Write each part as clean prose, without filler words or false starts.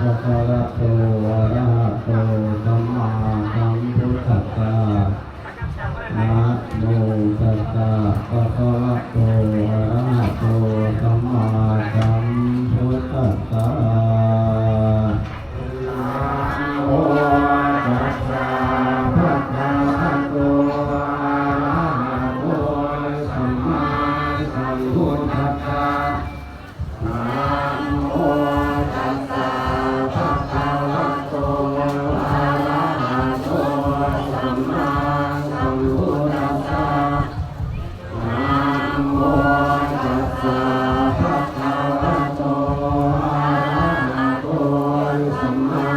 ภะคะวะโตอะระหะโตสัมมาสัมพุทธัสสะนะโมตัสสะภะคะวะโตอะระหะโตสัมมาสัมพุทธัสสะนะโมตัสสะภะคะวะโตอะระหะโตสัมมาสัมพุทธัสสะนะโมตัสสะภะคะวะโตอะระหะโตสัมมาสัมพุทธัสสะนะโมตัสสะภะคะวะโตอะระหะโตสัมมา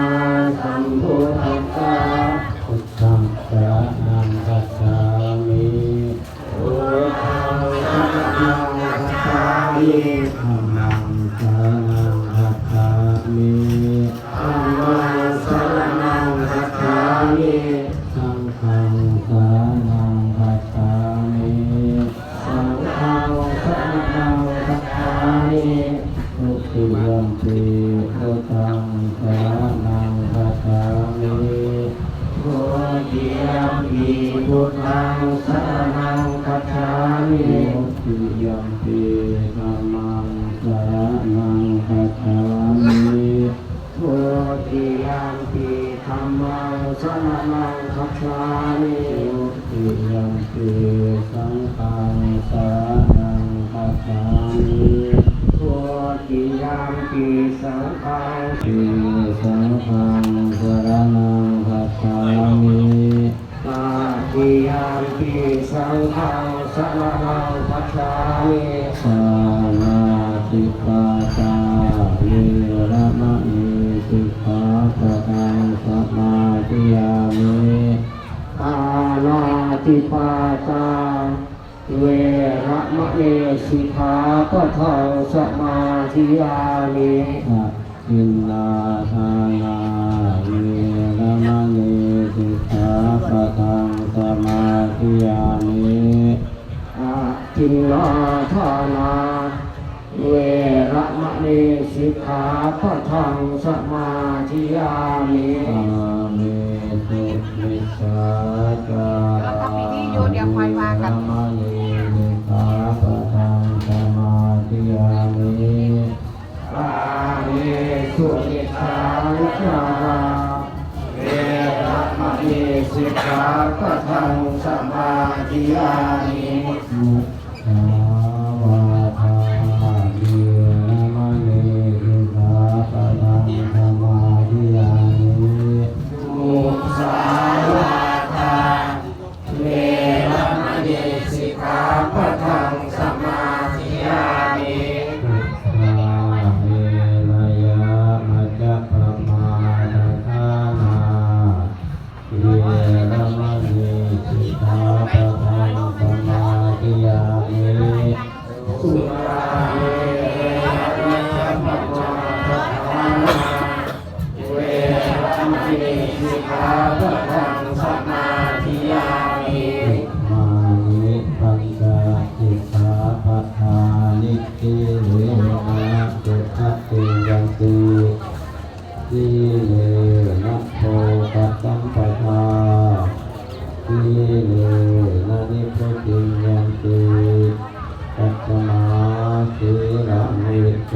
สัมพุทธัสสะพุทธังสรณังคัจฉามิพุทธังสรณังคัจฉามิธัมมังสรณังคัจฉามิธัมมังสรณังคัจฉามิสังฆังสรณังคัจฉามิสังฆังสรณังคัจฉามิทุติยัมปิพุทธังสรณังคัจฉามิทุติยัมปิพุทธังสรณังคัจฉามิทุติยัมปิธัมมังสรณังคัจฉามิทุติยัมปิธัมมังสรณังคัจฉามิทุติยัมปิสังฆังสรณังคัจฉามิทุติยัมปิสังฆังสังฆังสรณังคัจฉามิตติยัมปิสังฆังสรณังคัจฉามิสานาติปาตาเวระมะเนสิกขาปะทังสมาธิยามิปานาติปาตาเวระมะเนสิกขาปะทังสมาธิยามิอินนาทานาเวระมะเนสิกขาปะทังสมาธิยามิอาทินนาทานาเวระมะเนสิกขาปะทังสมาธิยามิอาเมสุมิสาจาระเวระมะเนสิกขาปะทังสมาธิยามิอาเมสุมิสาจาระเวระมะเนสิกขาปะทังสมาธิยามิมุสาวาทาเวระมะเนสิกขาปะทังสมาธิยามิมุสาวาทาเวระมะเนสิกขาปะทังสมาธิยามิเวรยะมัจจปมาทฐานาเวระมะเนสิกขาปะทังสมาธิยามิสุราเมรยะมัจจปมาทฐานาเวระมะเนสิกขาปะทังสมาธิยามิมานิปัญจสิกขาปะทานิทิเวนะสุขติยันติสีเลนะโภคสัมปทาสีเลนะนิพพุติยันติปัจจมาสีละมิโส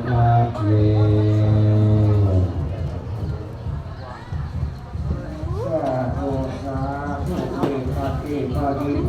ภะเมสาธุสาธุปฏิปฏิ